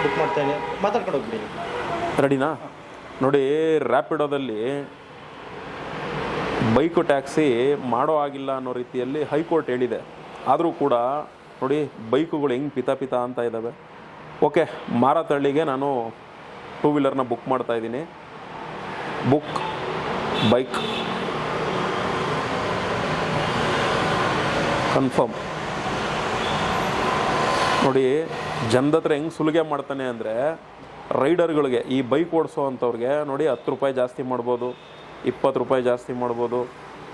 Book ಮಾಡ್ತಾಯಿದ್ದೀನಿ, ಮಾತಾಡ್ಕೊಂಡು ಹೋಗ್ಬಿಡಿ. ರೆಡಿನಾ? ನೋಡಿ, ರ್ಯಾಪಿಡೋದಲ್ಲಿ ಬೈಕು ಟ್ಯಾಕ್ಸಿ ಮಾಡೋ ಆಗಿಲ್ಲ ಅನ್ನೋ ರೀತಿಯಲ್ಲಿ ಹೈಕೋರ್ಟ್ ಹೇಳಿದೆ. ಆದರೂ ಕೂಡ ನೋಡಿ ಬೈಕುಗಳು ಹೆಂಗೆ ಪಿತ ಅಂತ ಇದ್ದಾವೆ. ಓಕೆ, ಮಾರತಳ್ಳಿಗೆ ನಾನು ಟೂ ವೀಲರ್ನ ಬುಕ್ ಮಾಡ್ತಾಯಿದ್ದೀನಿ. Book bike confirm. ನೋಡಿ ಜನದ ಹತ್ರ ಹೆಂಗೆ ಸುಲಿಗೆ ಮಾಡ್ತಾನೆ ಅಂದರೆ, ರೈಡರ್ಗಳಿಗೆ, ಈ ಬೈಕ್ ಓಡಿಸೋ ಅಂಥವ್ರಿಗೆ ನೋಡಿ 10 ರೂಪಾಯಿ ಜಾಸ್ತಿ ಮಾಡ್ಬೋದು, 20 ರೂಪಾಯಿ ಜಾಸ್ತಿ ಮಾಡ್ಬೋದು,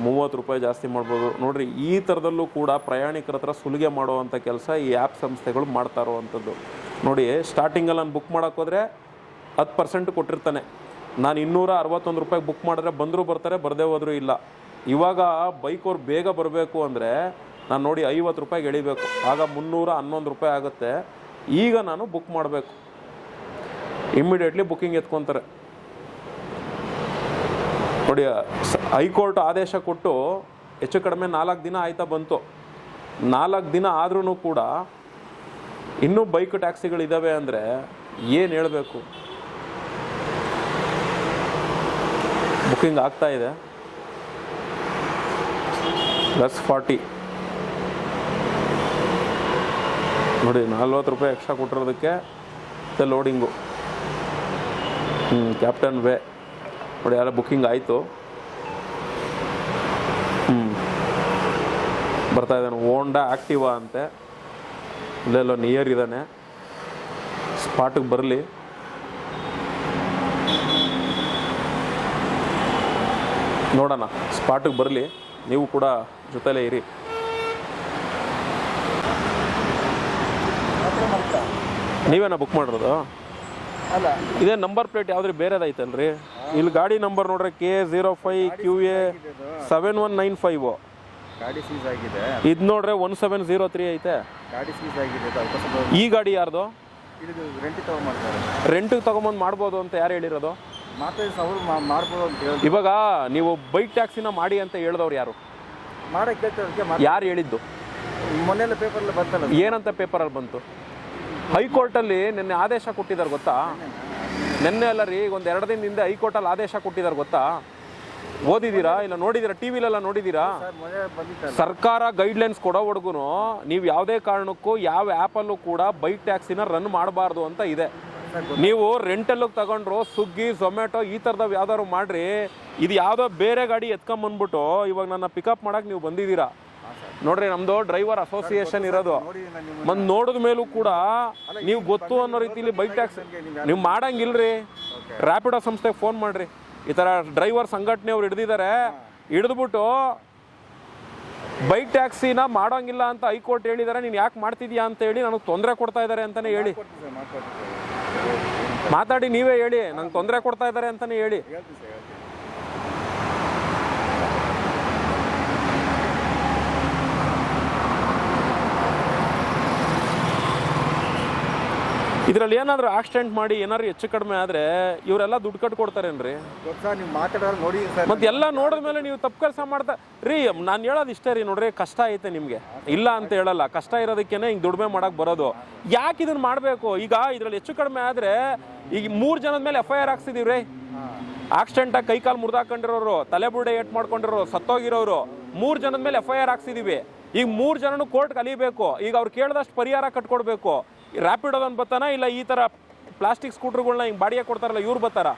30 ರೂಪಾಯಿ ಜಾಸ್ತಿ ಮಾಡ್ಬೋದು. ನೋಡಿರಿ, ಈ ಥರದಲ್ಲೂ ಕೂಡ ಪ್ರಯಾಣಿಕರ ಹತ್ರ ಸುಲಿಗೆ ಮಾಡುವಂಥ ಕೆಲಸ ಈ ಆ್ಯಪ್ ಸಂಸ್ಥೆಗಳು ಮಾಡ್ತಾ ಇರೋವಂಥದ್ದು. ನೋಡಿ, ಸ್ಟಾರ್ಟಿಂಗಲ್ಲಿ ನಾನು ಬುಕ್ ಮಾಡೋಕ್ಕೋದ್ರೆ 10% ಕೊಟ್ಟಿರ್ತಾನೆ. ನಾನು 261 ರೂಪಾಯಿಗೆ ಬುಕ್ ಮಾಡಿದ್ರೆ ಬಂದರೂ ಬರ್ತಾರೆ, ಬರದೇ ಹೋದರೂ ಇಲ್ಲ. ಇವಾಗ ಬೈಕವ್ರು ಬೇಗ ಬರಬೇಕು ಅಂದರೆ ನಾನು ನೋಡಿ 50 ರೂಪಾಯಿಗೆ ಎಳಿಬೇಕು, ಆಗ 311 ರೂಪಾಯಿ ಆಗುತ್ತೆ. ಈಗ ನಾನು ಬುಕ್ ಮಾಡಬೇಕು, ಇಮ್ಮಿಡಿಯೇಟ್ಲಿ ಬುಕ್ಕಿಂಗ್ ಎತ್ಕೊತಾರೆ. ನೋಡಿ, ಹೈಕೋರ್ಟ್ ಆದೇಶ ಕೊಟ್ಟು ಹೆಚ್ಚು ಕಡಿಮೆ 4 ದಿನ ಆಯ್ತಾ ಬಂತು. 4 ದಿನ ಆದ್ರೂ ಕೂಡ ಇನ್ನೂ ಬೈಕ್ ಟ್ಯಾಕ್ಸಿಗಳಿದ್ದಾವೆ ಅಂದರೆ ಏನು ಹೇಳಬೇಕು. ಬುಕ್ಕಿಂಗ್ ಆಗ್ತಾ ಇದೆ. +40 ನೋಡಿ, 40 ರೂಪಾಯಿ ಎಕ್ಸ್ಟ್ರಾ ಕೊಟ್ಟಿರೋದಕ್ಕೆ ಮತ್ತು ಲೋಡಿಂಗು. ಕ್ಯಾಪ್ಟನ್ ವೇ ನೋಡಿ, ಎಲ್ಲ ಬುಕ್ಕಿಂಗ್ ಆಯಿತು. ಬರ್ತಾ ಇದ್ದಾನೆ. ಹೋಂಡಾ ಆ್ಯಕ್ಟಿವಾ ಅಂತೆ, ಇಲ್ಲೆಲ್ಲೋ ನಿಯರ್ ಇದ್ದಾನೆ. ಸ್ಪಾಟಿಗೆ ಬರಲಿ. ನೋಡೋಣ, ಸ್ಪಾಟಿಗೆ ಬರಲಿ. ನೀವು ಕೂಡ ಜೊತೆಲೇ ಇರಿ. ನೀವೇನಾ ಬುಕ್ ಮಾಡಿರೋದು? ಅಲ್ಲ, ಇದೇ ನಂಬರ್ ಪ್ಲೇಟ್ ಯಾವ್ದ್ರಿ ಬೇರೆದೈತಲ್ರಿ? ಇಲ್ಲಿ ಗಾಡಿ ನಂಬರ್ ನೋಡ್ರೆ KA05QA7195. ಗಾಡಿ ಸೀಸ್ ಆಗಿದೆ. ಇದು ನೋಡ್ರೆ 1703 ಐತೆ. ಗಾಡಿ ಸೀಸ್ ಆಗಿದೆ. ಈ ಗಾಡಿ ಯಾರ್ದು? ಇದು ರೆಂಟ್ ತಗೊಂಡ್ಮಾಡ್ತಾರೆ. ರೆಂಟಿಗೆ ತಗೊಂಬಂದು ಮಾಡ್ಬೋದು ಅಂತ ಯಾರು ಹೇಳಿರೋದು? ಅವ್ರು ಮಾಡ್ಬೋದು ಅಂತ ಹೇಳಿ. ಇವಾಗ ನೀವು ಬೈಕ್ ಟ್ಯಾಕ್ಸಿನ ಮಾಡಿ ಅಂತ ಹೇಳಿದವ್ರು ಯಾರು? ಮಾಡಕ್ಕೆ ಯಾರು ಹೇಳಿದ್ದು? ಮೊನ್ನೆಲ್ಲ ಪೇಪರಲ್ಲಿ ಬಂತಲ್ಲ. ಏನಂತ ಪೇಪರಲ್ಲಿ ಬಂತು? ಹೈಕೋರ್ಟಲ್ಲಿ ನಿನ್ನೆ ಆದೇಶ ಕೊಟ್ಟಿದ್ದಾರೆ ಗೊತ್ತಾ? ನಿನ್ನೆ ಅಲ್ಲ ರೀ, ಒಂದು 2 ದಿನದಿಂದ ಹೈಕೋರ್ಟಲ್ಲಿ ಆದೇಶ ಕೊಟ್ಟಿದ್ದಾರೆ ಗೊತ್ತಾ? ಓದಿದ್ದೀರಾ ಇಲ್ಲ ನೋಡಿದ್ದೀರಾ? ಟಿ ವಿಲೆಲ್ಲ ನೋಡಿದ್ದೀರಾ? ಸರ್ಕಾರ ಗೈಡ್ಲೈನ್ಸ್ ಕೊಡೋವರೆಗೂ ನೀವು ಯಾವುದೇ ಕಾರಣಕ್ಕೂ ಯಾವ ಆ್ಯಪಲ್ಲೂ ಕೂಡ ಬೈಕ್ ಟ್ಯಾಕ್ಸಿನ ರನ್ ಮಾಡಬಾರ್ದು ಅಂತ ಇದೆ. ನೀವು ರೆಂಟಲ್ಲಿಗೆ ತಗೊಂಡ್ರು ಸ್ವಿಗ್ಗಿ ಝೊಮ್ಯಾಟೊ ಈ ಥರದವು ಯಾವ್ದಾದ್ರು ಮಾಡ್ರಿ. ಇದು ಯಾವುದೋ ಬೇರೆ ಗಾಡಿ ಎತ್ಕೊಂಬಂದ್ಬಿಟ್ಟು ಇವಾಗ ನನ್ನ ಪಿಕಪ್ ಮಾಡೋಕ್ಕೆ ನೀವು ಬಂದಿದ್ದೀರಾ ನೋಡ್ರಿ. ನಮ್ಮದು ಡ್ರೈವರ್ ಅಸೋಸಿಯೇಷನ್ ಇರೋದು. ಮತ್ತು ನೋಡಿದ ಮೇಲೂ ಕೂಡ ನೀವು ಗೊತ್ತು ಅನ್ನೋ ರೀತಿಲಿ ಬೈಕ್ ಟ್ಯಾಕ್ಸಿ ನೀವು ಮಾಡಂಗಿಲ್ರಿ. ರ್ಯಾಪಿಡೋ ಸಂಸ್ಥೆಗೆ ಫೋನ್ ಮಾಡಿರಿ, ಈ ಥರ ಡ್ರೈವರ್ ಸಂಘಟನೆಯವ್ರು ಹಿಡ್ದಿದ್ದಾರೆ, ಹಿಡಿದ್ಬಿಟ್ಟು ಬೈಕ್ ಟ್ಯಾಕ್ಸಿನ ಮಾಡೋಂಗಿಲ್ಲ ಅಂತ ಹೈಕೋರ್ಟ್ ಹೇಳಿದ್ದಾರೆ, ನೀನು ಯಾಕೆ ಮಾಡ್ತಿದ್ಯಾ ಅಂತ ಹೇಳಿ ನನಗೆ ತೊಂದರೆ ಕೊಡ್ತಾ ಇದ್ದಾರೆ ಅಂತಲೇ ಹೇಳಿ. ಮಾತಾಡಿ ನೀವೇ ಹೇಳಿ, ನಂಗೆ ತೊಂದರೆ ಕೊಡ್ತಾ ಇದ್ದಾರೆ ಅಂತಲೇ ಹೇಳಿ. ಇದರಲ್ಲಿ ಏನಾದರೂ ಆಕ್ಸಿಡೆಂಟ್ ಮಾಡಿ ಏನಾದ್ರು ಹೆಚ್ಚು ಕಡಿಮೆ ಆದರೆ ಇವರೆಲ್ಲ ದುಡ್ಡು ಕಟ್ಟು ಕೊಡ್ತಾರೇನ್ರಿ? ಮತ್ತೆ ಎಲ್ಲ ನೋಡಿದ ಮೇಲೆ ನೀವು ತಪ್ಪು ಕೆಲಸ ಮಾಡ್ತಾ ರೀ. ನಾನು ಹೇಳೋದು ಇಷ್ಟೇ ರೀ, ನೋಡ್ರಿ ಕಷ್ಟ ಐತೆ ನಿಮಗೆ, ಇಲ್ಲ ಅಂತ ಹೇಳಲ್ಲ. ಕಷ್ಟ ಇರೋದಕ್ಕೇನೆ ಹಿಂಗೆ ದುಡಿಮೆ ಮಾಡೋಕ್ಕೆ ಬರೋದು. ಯಾಕೆ ಇದನ್ನು ಮಾಡಬೇಕು? ಈಗ ಇದರಲ್ಲಿ ಹೆಚ್ಚು ಕಡಿಮೆ ಆದರೆ ಈಗ 3 ಜನದ ಮೇಲೆ FIR ಹಾಕ್ಸಿದೀವಿ ರೀ. ಆಕ್ಸಿಡೆಂಟಾಗಿ ಕೈಕಾಲು ಮುರಿದಾಕೊಂಡಿರೋರು, ತಲೆಬುರುಡೆ ಏಟ್ ಮಾಡ್ಕೊಂಡಿರೋರು, ಸತ್ತೋಗಿರೋರು 3 ಜನದ ಮೇಲೆ FIR ಹಾಕ್ಸಿದೀವಿ. ಈಗ 3 ಜನನು ಕೋರ್ಟ್ ಕಲಿಬೇಕು. ಈಗ ಅವ್ರು ಕೇಳಿದಷ್ಟು ಪರಿಹಾರ ಕಟ್ಕೊಡ್ಬೇಕು. ರ್ಯಾಪಿಡೋದನ್ನು ಬರ್ತಾನ ಇಲ್ಲ ಈ ಥರ ಪ್ಲಾಸ್ಟಿಕ್ ಸ್ಕೂಟ್ರುಗಳನ್ನ ಹಿಂಗೆ ಬಾಡಿಗೆ ಕೊಡ್ತಾರಲ್ಲ ಇವ್ರು ಬರ್ತಾರ?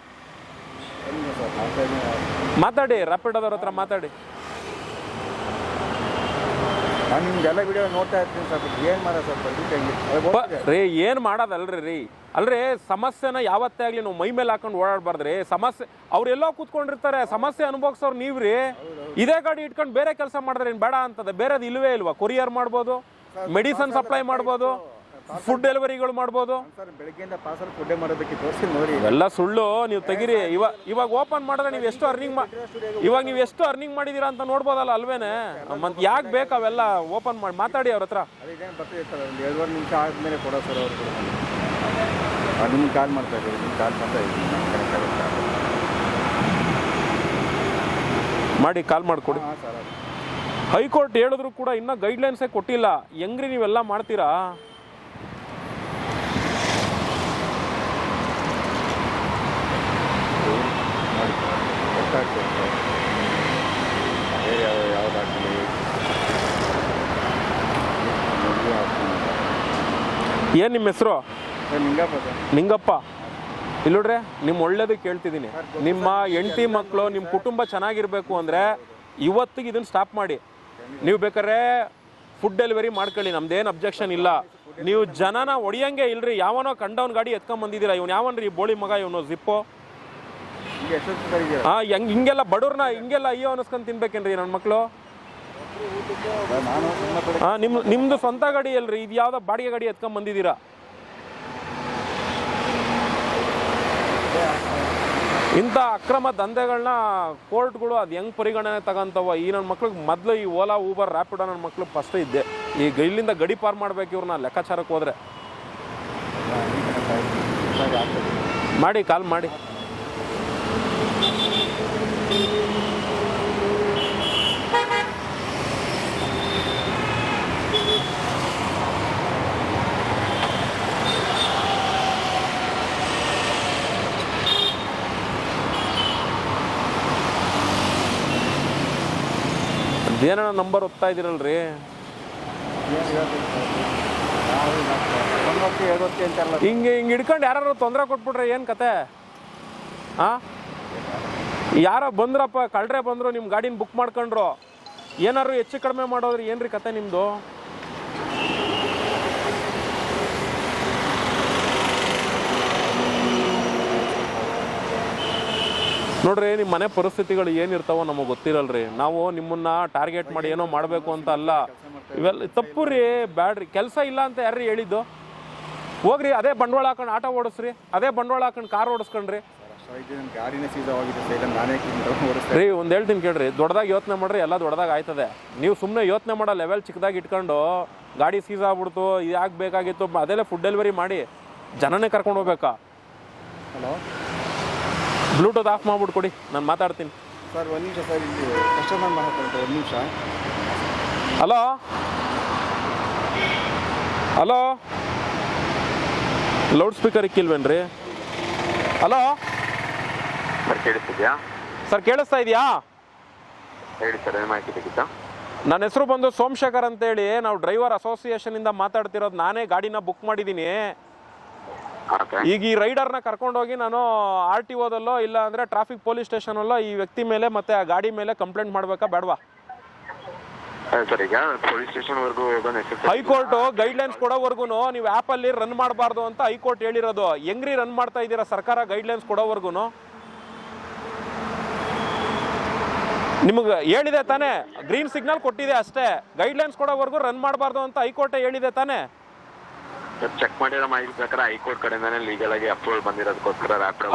ಮಾತಾಡಿ, ರ್ಯಾಪಿಡೋದವ್ರ ಹತ್ರ ಮಾತಾಡಿ. ನಾನು ನಿಮ್ಗೆಲ್ಲ ವಿಡಿಯೋ ನೋಡ್ತಾ ಇರ್ತೀನಿ ಸರ್. ಏನು ಮಾಡೋದು ಸರ್? ರೀ ಏನು ಮಾಡೋದಲ್ರಿ ರೀ. ಅಲ್ರಿ ಸಮಸ್ಯೆನ ಯಾವತ್ತೇ ಆಗಲಿ ನಾವು ಮೈ ಮೇಲೆ ಹಾಕೊಂಡು ಓಡಾಡಬಾರ್ದ್ರಿ. ಸಮಸ್ಯೆ ಅವ್ರೆಲ್ಲೋ ಕೂತ್ಕೊಂಡಿರ್ತಾರೆ, ಸಮಸ್ಯೆ ಅನುಭವಿಸೋರು ನೀವು ರೀ. ಇದೇ ಗಾಡಿ ಇಟ್ಕೊಂಡು ಬೇರೆ ಕೆಲಸ ಮಾಡಿದ್ರೆ ಏನು ಬೇಡ ಅಂತದೆ? ಬೇರೆದು ಇಲ್ವೇ ಇಲ್ವಾ? ಕೊರಿಯರ್ ಮಾಡ್ಬೋದು, ಮೆಡಿಸನ್ ಸಪ್ಲೈ ಮಾಡ್ಬೋದು, ಫುಡ್ ಡೆಲಿವರಿಗಳು ಮಾಡ್ಬೋದು. ಬೆಳಗ್ಗೆಯಿಂದ ಪಾರ್ಸಲ್ ಫುಡ್ ಮಾಡೋದಕ್ಕೆ ತೋರಿಸಿ ನೋಡಿ. ಎಲ್ಲ ಸುಳ್ಳು. ನೀವು ತೆಗಿರಿ. ಇವಾಗ ಓಪನ್ ಮಾಡಿದ್ರೆ ನೀವು ಎಷ್ಟು ಅರ್ನಿಂಗ್ ಮಾಡಿದೀರಾ ಅಂತ ನೋಡ್ಬೋದಲ್ಲ ಅಲ್ವೇನೆ? ಮತ್ತೆ ಯಾಕೆ ಬೇಕು ಅವೆಲ್ಲ ಓಪನ್ ಮಾಡಿ? ಮಾತಾಡಿ ಅವ್ರ ಹತ್ರ. ಅದೇನು ಬರ್ತೀವಿ ಸರ್, ಒಂದು 2-2 ನಿಮಿಷ ಆದಮೇಲೆ ಕೊಡೋ ಸರ್ ಅವರು. ನಿಮ್ಗೆ ಕಾಲ್ ಮಾಡ್ತಾ ಇದ್ದೀವಿ, ನಿಮ್ಗೆ ಕಾಲ್ ಮಾಡ್ತಾ ಇದ್ದೀವಿ. ಮಾಡಿ ಕಾಲ್ ಮಾಡಿಕೊಡಿ. ಹೈಕೋರ್ಟ್ ಹೇಳಿದ್ರು ಕೂಡ ಇನ್ನೂ ಗೈಡ್ಲೈನ್ಸೇ ಕೊಟ್ಟಿಲ್ಲ. ಹೆಂಗ್ರಿ ನೀವೆಲ್ಲ ಮಾಡ್ತೀರಾ? ಏನು ನಿಮ್ಮ ಹೆಸರು? Sir Ningappa sir. ನಿಂಗಪ್ಪ. ಇಲ್ಲಿ ನೋಡ್ರೆ ನಿಮ್ಮ ಒಳ್ಳೇದಕ್ಕೆ ಕೇಳ್ತಿದ್ದೀನಿ. ನಿಮ್ಮ ಹೆಂಡತಿ ಮಕ್ಕಳು ನಿಮ್ಮ ಕುಟುಂಬ ಚೆನ್ನಾಗಿರ್ಬೇಕು ಅಂದರೆ ಇವತ್ತಿಗೆ ಇದನ್ನು ಸ್ಟಾಪ್ ಮಾಡಿ. ನೀವು ಬೇಕಾದ್ರೆ ಫುಡ್ ಡೆಲಿವರಿ ಮಾಡ್ಕೊಳ್ಳಿ, ನಮ್ದೇನು ಅಬ್ಜೆಕ್ಷನ್ ಇಲ್ಲ. ನೀವು ಜನನ ಹೊಡಿಯಂಗೆ ಇಲ್ರಿ. ಯಾವನೋ ಕಂಡವನ್ ಗಾಡಿ ಎತ್ಕೊಂಬಂದಿದ್ದೀರಾ. ಇವ್ನು ಯಾವನ್ರಿ ಬೋಳಿ ಮಗ, ಇವನು ಜಿಪ್ಪು. ಹಿಂಗೆಲ್ಲ ಬಡವ್ರನ್ನ ಹಿಂಗೆಲ್ಲ ಅಯ್ಯೋ ಅನಿಸ್ಕೊಂಡು ತಿನ್ಬೇಕೇನ್ರಿ ನನ್ನ ಮಕ್ಕಳು? ನಿಮ್ದು ಸ್ವಂತ ಗಾಡಿ ಅಲ್ರಿ, ಇದು ಯಾವ್ದೋ ಬಾಡಿಗೆ ಗಾಡಿ ಎತ್ಕೊಂಬಂದಿದ್ದೀರಾ. ಇಂಥ ಅಕ್ರಮ ದಂಧೆಗಳನ್ನ ಕೋರ್ಟ್ಗಳು ಅದು ಹೆಂಗೆ ಪರಿಗಣನೆ ತಗೊಂತವ? ಈ ನನ್ನ ಮಕ್ಳಿಗೆ ಮೊದಲು ಈ ಓಲಾ ಊಬರ್ ರ್ಯಾಪಿಡೋ ನನ್ನ ಮಕ್ಳು ಫಸ್ಟ್ ಇದ್ದೆ. ಈಗ ಇಲ್ಲಿಂದ ಗಡಿ ಪಾರ್ ಮಾಡ್ಬೇಕು ಇವ್ರನ್ನ ಲೆಕ್ಕಾಚಾರಕ್ಕೆ ಹೋದ್ರೆ. ಮಾಡಿ, ಕಾಲ್ ಮಾಡಿ. ಅದೇನ ನಂಬರ್ ಒತ್ತಾ ಇದ್ದೀರಲ್ರಿ? ಹಿಂಗೆ ಹಿಡ್ಕೊಂಡು ಯಾರು ತೊಂದರೆ ಕೊಟ್ಬಿಟ್ರೆ ಏನು ಕತೆ? ಯಾರೋ ಬಂದ್ರಪ್ಪ, ಕಳ್ರೆ ಬಂದರು, ನಿಮ್ಮ ಗಾಡಿನ ಬುಕ್ ಮಾಡ್ಕೊಂಡ್ರು, ಏನಾರು ಹೆಚ್ಚು ಕಡಿಮೆ ಮಾಡೋದ್ರಿ ಏನ್ರಿ ಕತೆ ನಿಮ್ಮದು? ನೋಡ್ರಿ, ನಿಮ್ಮ ಮನೆ ಪರಿಸ್ಥಿತಿಗಳು ಏನಿರ್ತಾವೋ ನಮಗೆ ಗೊತ್ತಿರಲ್ರಿ. ನಾವು ನಿಮ್ಮನ್ನ ಟಾರ್ಗೆಟ್ ಮಾಡಿ ಏನೋ ಮಾಡಬೇಕು ಅಂತ ಅಲ್ಲ. ಇವೆಲ್ಲ ತಪ್ಪು ರೀ, ಬ್ಯಾಡ್ರಿ. ಕೆಲಸ ಇಲ್ಲ ಅಂತ ಯಾರ್ರಿ ಹೇಳಿದ್ದು? ಹೋಗ್ರಿ, ಅದೇ ಬಂಡವಾಳ ಹಾಕೊಂಡು ಆಟೋ ಓಡಿಸ್ರಿ, ಅದೇ ಬಂಡವಾಳ ಹಾಕೊಂಡು ಕಾರ್ ಓಡಿಸ್ಕೊಂಡ್ರಿ. ರೀ ಒಂದು ಹೇಳ್ತೀನಿ ಕೇಳ್ರಿ, ದೊಡ್ಡದಾಗಿ ಯೋಚನೆ ಮಾಡ್ರಿ, ಎಲ್ಲ ದೊಡ್ಡದಾಗಿ ಆಯ್ತದೆ. ನೀವು ಸುಮ್ಮನೆ ಯೋಚನೆ ಮಾಡೋ ಲೆವೆಲ್ ಚಿಕ್ಕದಾಗಿ ಇಟ್ಕೊಂಡು ಗಾಡಿ ಸೀಸ್ ಆಗ್ಬಿಡ್ತು, ಇದು ಯಾಕೆ ಬೇಕಾಗಿತ್ತು, ಅದೆಲ್ಲ ಫುಡ್ ಡೆಲಿವರಿ ಮಾಡಿ ಜನನೇ ಕರ್ಕೊಂಡು ಹೋಗ್ಬೇಕಾ? ಹಲೋ, ಬ್ಲೂಟೂತ್ ಆಫ್ ಮಾಡ್ಬಿಟ್ಟು ಕೊಡಿ, ನಾನು ಮಾತಾಡ್ತೀನಿ. ಸರ್ ಒಂದು ನಿಮಿಷ ಸರ್, ಇಲ್ಲಿ ಕಸ್ಟಮರ್ ಮಾತಾಡ್ತಾರೆ, ಒಂದು ನಿಮಿಷ. ಹಲೋ ಹಲೋ, ಲೌಡ್ ಸ್ಪೀಕರ್ ಇಕ್ಕಿಲ್ವೇನ್ರಿ? ಹಲೋ ಸರ್, ಕೇಳಿಸ್ತಿದ್ಯಾ? ಸರ್ ಕೇಳಿಸ್ತಾ ಇದೆಯಾ? ಹೇಳಿ ಸರ್, ಏನು ಮಾಹಿತಿ ಬೇಕಿತ್ತಾ? ನನ್ನ ಹೆಸರು ಬಂದು ಸೋಮಶೇಖರ್ ಅಂತೇಳಿ, ನಾವು ಡ್ರೈವರ್ ಅಸೋಸಿಯೇಷನಿಂದ ಮಾತಾಡ್ತಿರೋದು. ನಾನೇ ಗಾಡಿನ ಬುಕ್ ಮಾಡಿದ್ದೀನಿ. ಈಗ ಈ ರೈಡರ್ನ ಕರ್ಕೊಂಡೋಗಿ ನಾನು RTOದಲ್ಲೋ ಇಲ್ಲ ಅಂದರೆ ಟ್ರಾಫಿಕ್ ಪೊಲೀಸ್ ಸ್ಟೇಷನಲ್ಲೋ ಈ ವ್ಯಕ್ತಿ ಮೇಲೆ ಮತ್ತು ಆ ಗಾಡಿ ಮೇಲೆ ಕಂಪ್ಲೇಂಟ್ ಮಾಡಬೇಕಾ ಬೇಡವಾ? ಸರ್, ಈಗ ಪೊಲೀಸ್ ಸ್ಟೇಷನ್ವರೆಗೂ ಹೈಕೋರ್ಟ್ ಗೈಡ್ಲೈನ್ಸ್ ಕೊಡೋವರೆಗೂ ನೀವು ಆ್ಯಪಲ್ಲಿ ರನ್ ಮಾಡಬಾರ್ದು ಅಂತ ಹೈಕೋರ್ಟ್ ಹೇಳಿರೋದು. ಹೆಂಗ್ರಿ ರನ್ ಮಾಡ್ತಾ ಇದ್ದೀರಾ ಸರ್ಕಾರ ಗೈಡ್ಲೈನ್ಸ್ ಕೊಡೋವರೆಗೂ? ನಿಮಗೆ ಹೇಳಿದೆ ತಾನೇ, ಗ್ರೀನ್ ಸಿಗ್ನಲ್ ಕೊಟ್ಟಿದೆ ಅಷ್ಟೇ. ಗೈಡ್ಲೈನ್ಸ್ ಕೊಡೋವರೆಗೂ ರನ್ ಮಾಡಬಾರ್ದು ಅಂತ ಹೈಕೋರ್ಟೇ ಹೇಳಿದೆ ತಾನೇ. ಚೆಕ್ ಮಾಡಿರೋ ಮಾಹಿತಿ ಪ್ರಕಾರ ಹೈಕೋರ್ಟ್ ಕಡೆಯಿಂದಾನೆ ಲೀಗಲ್ ಆಗಿ ಅಪ್ರೂವಲ್ ಬಂದಿರೋದಕ್ಕೋಸ್ಕರ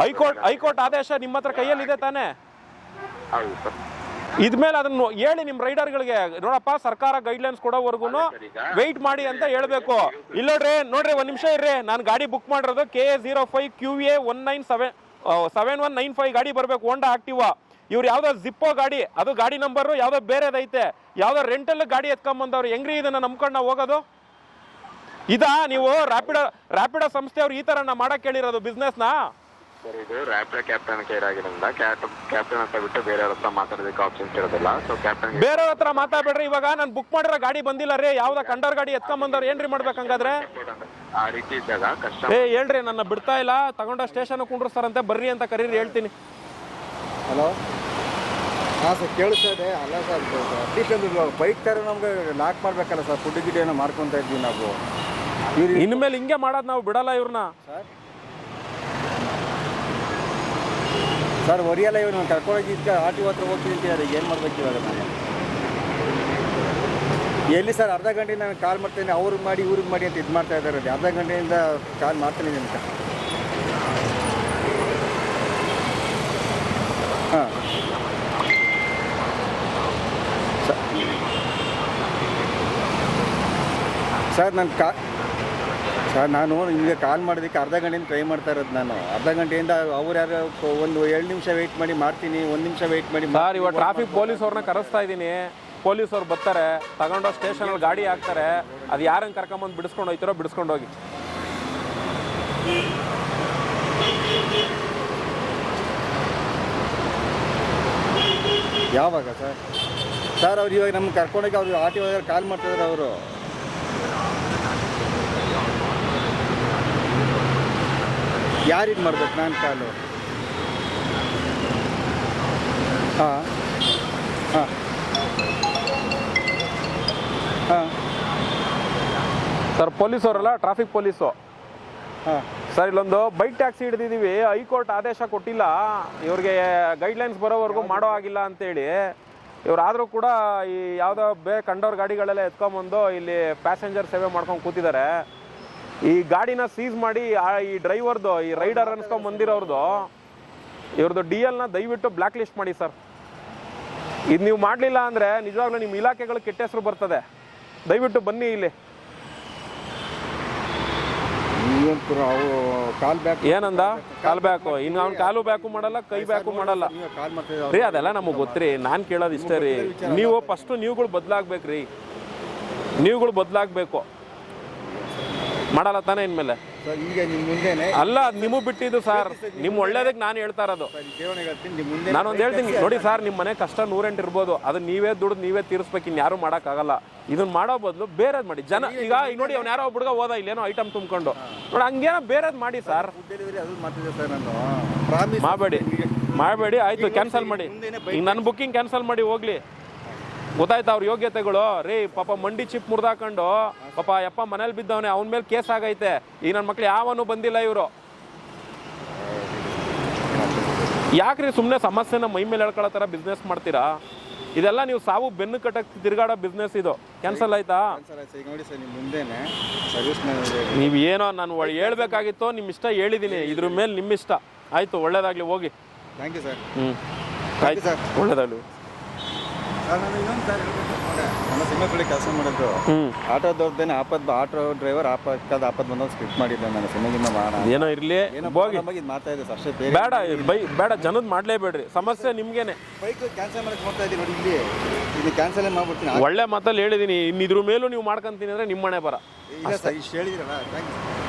ಹೈಕೋರ್ಟ್ ಆದೇಶ ನಿಮ್ಮ ಹತ್ರ ಕೈಯಲ್ಲಿದೆ ತಾನೇ? ಹೌದು ಸರ್. ಇದ್ಮೇಲೆ ಅದನ್ನು ಹೇಳಿ ನಿಮ್ಮ ರೈಡರ್ಗಳಿಗೆ, ನೋಡಪ್ಪ ಸರ್ಕಾರ ಗೈಡ್ಲೈನ್ಸ್ ಕೊಡೋವರೆಗೂ ವೆಯ್ಟ್ ಮಾಡಿ ಅಂತ ಹೇಳ್ಬೇಕು. ನೋಡ್ರಿ ಒಂದು ನಿಮಿಷ ಇರ್ರಿ, ನಾನು ಗಾಡಿ ಬುಕ್ ಮಾಡಿರೋದು KA05 QA 7195 ಗಾಡಿ ಬರಬೇಕು, ಹೋಂಡಾ ಆಕ್ಟಿವಾ. ಇವ್ರು ಯಾವುದೋ ಜಿಪ್ಪೋ ಗಾಡಿ, ಅದು ಗಾಡಿ ನಂಬರು ಯಾವುದೋ ಬೇರೆದೈತೆ, ಯಾವುದೋ ರೆಂಟಲ್ ಗಾಡಿ ಎತ್ಕೊಂಬಂದವ್ರು. ಹೆಂಗ್ರಿ ಇದನ್ನ ನಂಬ್ಕೊಂಡು ನಾವು ಹೋಗೋದು? ಇದಾ ನೀವು ರ್ಯಾಪಿಡೋ ಸಂಸ್ಥೆಯವ್ರು ಈ ತರ ಮಾಡಕ್ ಕೇಳಿರೋದು ಬಿಸ್ನೆಸ್ನ? ಸರ್, ಇದು ರ್ಯಾಪಿಡೋ ಕ್ಯಾಪ್ಟನ್ ಕೇರ್ ಆಗಿರೋದ್ರಿಂದ ಕ್ಯಾಪ್ಟನ್ ಅಂತ ಬಿಟ್ಟು ಬೇರೆಯವ್ರ ಹತ್ರ ಮಾತಾಡೋದಕ್ಕೆ ಆಪ್ಷನ್ಸ್ ಇರೋದಿಲ್ಲ. ಸೊ ಕ್ಯಾಪ್ಟನ್ ಬೇರೆಯವ್ರ ಹತ್ರ ಮಾತಾಡ್ಬೇಡ್ರಿ. ಇವಾಗ ನಾನು ಬುಕ್ ಮಾಡಿರೋ ಗಾಡಿ ಬಂದಿಲ್ಲ ರೀ, ಯಾವ್ದ ಕಂಡರ್ ಗಾಡಿ ಎತ್ಕೊಂಬಂದವ್ರು ಏನ್ರಿ ಮಾಡ್ಬೇಕಂಗಾದ್ರೆ? ಆ ರೀತಿ ಇದ್ದಾಗ ಕಷ್ಟ. ಹೇಳ್ರಿ, ನನ್ನ ಬಿಡ್ತಾ ಇಲ್ಲ, ತಗೊಂಡ ಸ್ಟೇಷನ್ ಕುಂಡ್ರಸ್ತಾರಂತೆ, ಬರ್ರಿ ಅಂತ ಕರೀರಿ, ಹೇಳ್ತೀನಿ. ಹಲೋ, ಹಾಂ ಸರ್ ಕೇಳಿಸ್ತಾ ಇದೆ. ಅಲ್ಲ ಸರ್, ಅಟ್ಲೀಸ್ಟ್ ಒಂದು ಬೈಕ್ ಥರ ನಮ್ಗೆ ಲಾಕ್ ಮಾಡಬೇಕಲ್ಲ ಸರ್, ಫುಡ್ ಗಿಡ್ ಏನೋ ಮಾಡ್ಕೊತಾ ಇದ್ವಿ ನಾವು. ಇನ್ಮೇಲೆ ಹಿಂಗೆ ಮಾಡೋದು ನಾವು ಬಿಡಲ್ಲ ಇವ್ರನ್ನ. ಸರ್ ಒರಿಯಲ್ಲ, ಇವ್ರು ನಾನು ಕರ್ಕೊಂಡೋಗಿ RTO ಹತ್ರ ಹೋಗ್ತೀನಿ ಅಂತಿದ್ದಾರೆ. ಏನು ಮಾಡ್ಬೇಕು ಇವಾಗ ನಾನು? ಎಲ್ಲಿ ಸರ್, ಅರ್ಧ ಗಂಟೆ ನಾನು ಕಾಲ್ ಮಾಡ್ತೇನೆ, ಅವ್ರಿಗೆ ಮಾಡಿ ಇವ್ರಿಗೆ ಮಾಡಿ ಅಂತ ಇದು ಮಾಡ್ತಾ ಇದ್ದಾರೆ. ಅರ್ಧ ಗಂಟೆಯಿಂದ ಕಾಲ್ ಮಾಡ್ತಾನೆ ಇದ್ದೀನಿ ಸರ್. ಹಾಂ ಸರ್, ನಾನು ನಿಮಗೆ ಕಾಲ್ ಮಾಡೋದಕ್ಕೆ ಅರ್ಧ ಗಂಟೆಯಿಂದ ಟ್ರೈ ಮಾಡ್ತಾ ಇರೋದು. ನಾನು ಅರ್ಧ ಗಂಟೆಯಿಂದ ಅವ್ರು ಯಾರು ಒಂದು 2 ನಿಮಿಷ ವೆಯ್ಟ್ ಮಾಡಿ ಮಾಡ್ತೀನಿ, 1 ನಿಮಿಷ ವೆಯ್ಟ್ ಮಾಡಿ. ಸರ್, ಇವಾಗ ಟ್ರಾಫಿಕ್ ಪೊಲೀಸವ್ರನ್ನ ಕರೆಸ್ತಾ ಇದ್ದೀನಿ. ಪೊಲೀಸವ್ರು ಬರ್ತಾರೆ, ತಗೊಂಡೋಗಿ ಸ್ಟೇಷನಲ್ಲಿ ಗಾಡಿ ಹಾಕ್ತಾರೆ. ಅದು ಯಾರನ್ನು ಕರ್ಕೊಂಬಂದು ಬಿಡಿಸ್ಕೊಂಡು ಹೋಗ್ತಾರೋ ಬಿಡಿಸ್ಕೊಂಡು ಹೋಗಿ. ಯಾವಾಗ ಸರ್ ಅವ್ರು ಇವಾಗ ನಮ್ಗೆ ಕರ್ಕೊಂಡೋಗಿ ಅವ್ರು RTO ಕಾಲ್ ಮಾಡ್ತಿದ್ದಾರೆ ಅವರು. ಯಾರಿಗೆ ಮಾಡ್ಬೇಕು ನಾನು ಕಾಲು? ಹಾಂ ಹಾಂ ಹಾಂ ಸರ್ ಪೊಲೀಸವರಲ್ಲ, ಟ್ರಾಫಿಕ್ ಪೊಲೀಸು. ಹಾಂ ಸರ್ ಇಲ್ಲೊಂದು ಬೈಕ್ ಟ್ಯಾಕ್ಸಿ ಹಿಡಿದಿದ್ದೀವಿ, ಹೈಕೋರ್ಟ್ ಆದೇಶ ಕೊಟ್ಟಿಲ್ಲ, ಇವ್ರಿಗೆ ಗೈಡ್ಲೈನ್ಸ್ ಬರೋವರೆಗೂ ಮಾಡೋ ಆಗಿಲ್ಲ ಅಂತೇಳಿ. ಇವರಾದರೂ ಕೂಡ ಈ ಯಾವುದೋ ಕಂಡವ್ರ ಗಾಡಿಗಳೆಲ್ಲ ಎತ್ಕೊಂಬಂದು ಇಲ್ಲಿ ಪ್ಯಾಸೆಂಜರ್ ಸೇವೆ ಮಾಡ್ಕೊಂಡು ಕೂತಿದ್ದಾರೆ. ಈ ಗಾಡಿನ ಸೀಸ್ ಮಾಡಿ ಈ ಡ್ರೈವರ್ದು, ಈ ರೈಡರ್ ಅನ್ಸ್ಕೊಂಡ್ ಬಂದಿರೋರ್ದು, ಇವ್ರದ್ದು DL ನ ದಯವಿಟ್ಟು ಬ್ಲ್ಯಾಕ್ ಲಿಸ್ಟ್ ಮಾಡಿ ಸರ್. ಇದು ನೀವು ಮಾಡಲಿಲ್ಲ ಅಂದರೆ ನಿಜವಾಗ್ಲೂ ನಿಮ್ಮ ಇಲಾಖೆಗಳು ಕೆಟ್ಟ ಹೆಸರು ಬರ್ತದೆ. ದಯವಿಟ್ಟು ಬನ್ನಿ ಇಲ್ಲಿ. ಅವು ಕಾಲ್ ಬ್ಯಾಕ್ ಏನಂದ? ಕಾಲ್ ಬ್ಯಾಕು. ಇನ್ನು ಅವ್ನು ಕಾಲು ಬ್ಯಾಕು ಮಾಡಲ್ಲ, ಕೈ ಬ್ಯಾಕು ಮಾಡಲ್ಲ ಕಾಲ್ ಮಾಡ್ತಿದ್ದೆ ರೀ. ಅದೆಲ್ಲ ನಮಗೆ ಗೊತ್ತ್ರಿ. ನಾನು ಕೇಳೋದು ಇಷ್ಟೇ ರೀ, ನೀವು ಫಸ್ಟು ನೀವುಗಳು ಬದಲಾಗ್ಬೇಕ್ರಿ. ನೀವುಗಳು ಬದಲಾಗಬೇಕು. ಮಾಡಲ್ಲ ತಾನೇ ಇನ್ಮೇಲೆ? ಸರ್ ಈಗ ನಿಮ್ಮ ಮುಂದೆನೆ ಅಲ್ಲ, ನಿಮಗೆ ಬಿಟ್ಟಿದ್ದು ಸರ್. ನಿಮ್ಮ ಒಳ್ಳೇದಕ್ಕೆ ನಾನು ಹೇಳ್ತಾ ಇರೋದು. ನಾನೊಂದು ಹೇಳ್ತೀನಿ ನೋಡಿ ಸರ್, ನಿಮ್ಮ ಮನೆ ಕಷ್ಟ 108 ಇರ್ಬೋದು, ಅದು ನೀವೇ ದುಡ್ಡು ನೀವೇ ತೀರಿಸ್ಬೇಕು, ಇನ್ಯಾರು ಮಾಡೋಕ್ಕಾಗಲ್ಲ. ಇದನ್ನ ಮಾಡೋ ಬದಲು ಬೇರೆದ್ ಮಾಡಿ. ಜನ ಈಗ ನೋಡಿ, ಅವ್ನು ಯಾರೋ ಹುಡುಗ ಹೋದ ಇಲ್ಲೇನೋ ಐಟಮ್ ತುಂಬ್ಕೊಂಡು ನೋಡಿ, ಹಂಗೇನೋ ಬೇರೆದ್ ಮಾಡಿ ಸರ್. ಮಾಡಬೇಡಿ. ಆಯ್ತು, ಕ್ಯಾನ್ಸಲ್ ಮಾಡಿ. ಈಗ ನನ್ನ ಬುಕ್ಕಿಂಗ್ ಕ್ಯಾನ್ಸಲ್ ಮಾಡಿ ಹೋಗ್ಲಿ. ಗೊತ್ತಾಯ್ತು ಅವ್ರ ಯೋಗ್ಯತೆಗಳು ರೀ. ಪಾಪ ಮಂಡಿ ಚಿಪ್ ಮುರಿದಾಕೊಂಡು ಪಾಪ ಯಪ್ಪ ಮನೇಲಿ ಬಿದ್ದವನೆ, ಅವನ ಮೇಲೆ ಕೇಸ್ ಆಗೈತೆ. ಈಗ ನನ್ನ ಮಕ್ಳು ಯಾವನು ಬಂದಿಲ್ಲ. ಇವರು ಯಾಕ್ರಿ ಸುಮ್ಮನೆ ಸಮಸ್ಯೆನ ಮೈ ಮೇಲೆ ಹೇಳ್ಕೊಳ್ಳೋ ಥರ ಬಿಸ್ನೆಸ್ ಮಾಡ್ತೀರಾ? ಇದೆಲ್ಲ ನೀವು ಸಾವು ಬೆನ್ನು ಕಟ್ಟಕ್ಕೆ ತಿರುಗಾಡೋ ಬಿಸ್ನೆಸ್. ಇದು ಕ್ಯಾನ್ಸಲ್ ಆಯ್ತಾ? ನೀವು ಏನೋ ನಾನು ಹೇಳ್ಬೇಕಾಗಿತ್ತು, ನಿಮ್ಮ ಇಷ್ಟ ಹೇಳಿದ್ದೀನಿ. ಇದ್ರ ಮೇಲೆ ನಿಮ್ಮ ಇಷ್ಟ. ಆಯ್ತು, ಒಳ್ಳೇದಾಗ್ಲಿ, ಹೋಗಿ. Thank you sir. ಆಯ್ತು ಸರ್, ಒಳ್ಳೇದಾಗ್ಲಿ. ನನ್ನ ಸಿನಿಮಾದಲ್ಲಿ ಕೆಲಸ ಮಾಡಿದ್ದು ಆಟೋದವ್ರದ್ದೇನೆ ಆಟೋ ಡ್ರೈವರ್ ಆಪತ್ತು ಬಂದಾಗ ಸ್ಕ್ರಿಪ್ಟ್ ಮಾಡಿದ್ದೆ ನಾನು ಸಿನಿಮಾಗಿಂದ ಮಾಡೋಣ. ಏನೋ ಇರಲಿ, ಹೋಗಿ ಮಾಡ್ತಾ ಇದ್ದೆ ಅಷ್ಟೇ. ಬೇಡ ಜನದ ಮಾಡಲೇಬೇಡ್ರಿ. ಸಮಸ್ಯೆ ನಿಮ್ಗೇನೆ. ಬೈಕ್ ಕ್ಯಾನ್ಸಲ್ ಮಾಡಕ್ಕೆ ಮಾಡ್ತಾ ಇದ್ದೀನಿ ನೋಡಿ, ಇಲ್ಲಿ ಇದು ಕ್ಯಾನ್ಸಲ್ ಮಾಡ್ಬಿಡ್ತೀನಿ. ಒಳ್ಳೆ ಮಾತಲ್ಲಿ ಹೇಳಿದ್ದೀನಿ. ಇನ್ನು ಇದ್ರ ಮೇಲೂ ನೀವು ಮಾಡ್ಕೊಂತೀನಿ ಅಂದರೆ ನಿಮ್ಮ ಮನೆ ಬರ. ಇಲ್ಲ ಸರ್, ಇಷ್ಟು ಹೇಳಿದಿರಲ್ಲ. Thank you.